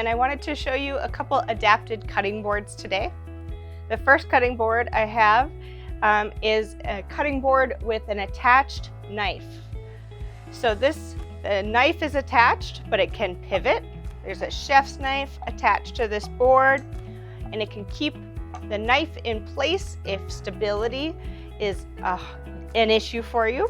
and I wanted to show you a couple adapted cutting boards today. The first cutting board I have is a cutting board with an attached knife. So the knife is attached, but it can pivot. There's a chef's knife attached to this board, and it can keep the knife in place if stability is an issue for you.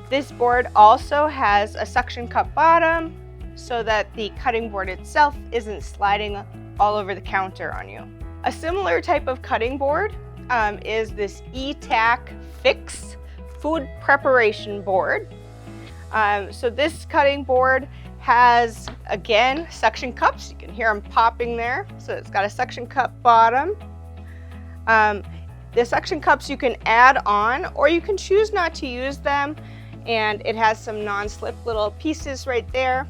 This board also has a suction cup bottom so that the cutting board itself isn't sliding all over the counter on you. A similar type of cutting board is this E-Tack Fix food preparation board. So this cutting board has, again, suction cups. You can hear them popping there. So it's got a suction cup bottom. The suction cups you can add on, or you can choose not to use them, and it has some non-slip little pieces right there.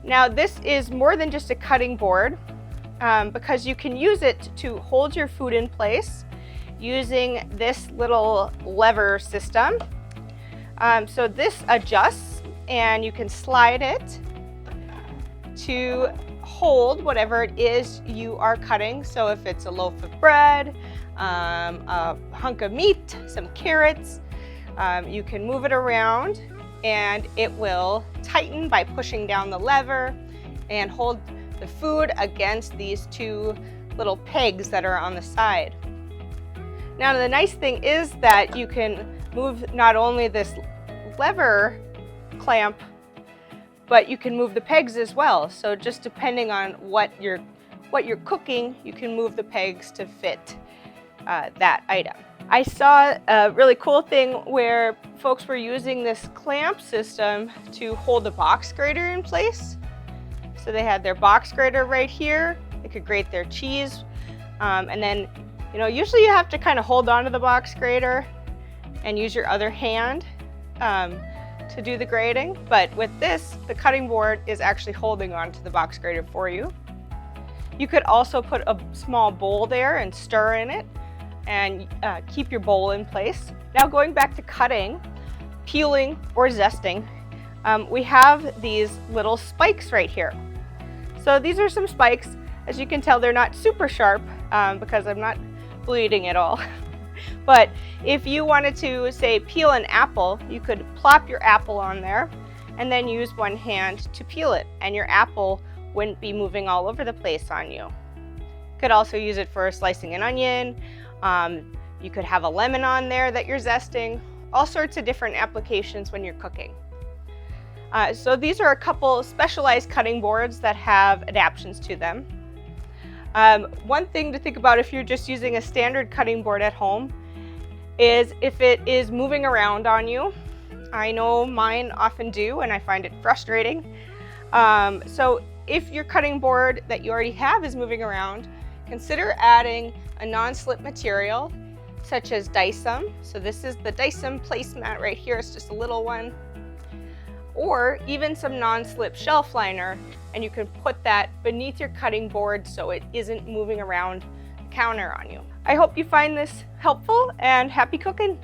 Now this is more than just a cutting board because you can use it to hold your food in place using this little lever system. So this adjusts and you can slide it to hold whatever it is you are cutting. So if it's a loaf of bread, a hunk of meat, some carrots, you can move it around and it will tighten by pushing down the lever and hold the food against these two little pegs that are on the side. Now the nice thing is that you can move not only this lever clamp, but you can move the pegs as well. So just depending on what you're cooking, you can move the pegs to fit that item. I saw a really cool thing where folks were using this clamp system to hold the box grater in place. So they had their box grater right here. They could grate their cheese. And then, usually you have to kind of hold onto the box grater and use your other hand to do the grating. But with this, the cutting board is actually holding onto the box grater for you. You could also put a small bowl there and stir in it and keep your bowl in place. Now going back to cutting, peeling, or zesting, we have these little spikes right here. So these are some spikes. As you can tell, they're not super sharp because I'm not bleeding at all. But if you wanted to, say, peel an apple, you could plop your apple on there and then use one hand to peel it, and your apple wouldn't be moving all over the place on you. You could also use it for slicing an onion. You could have a lemon on there that you're zesting, all sorts of different applications when you're cooking. So these are a couple specialized cutting boards that have adaptations to them. One thing to think about if you're just using a standard cutting board at home is if it is moving around on you. I know mine often do, and I find it frustrating. So if your cutting board that you already have is moving around, consider adding a non-slip material such as Dicem. So this is the Dicem placemat right here. It's just a little one. Or even some non-slip shelf liner, and you can put that beneath your cutting board so it isn't moving around the counter on you. I hope you find this helpful, and happy cooking!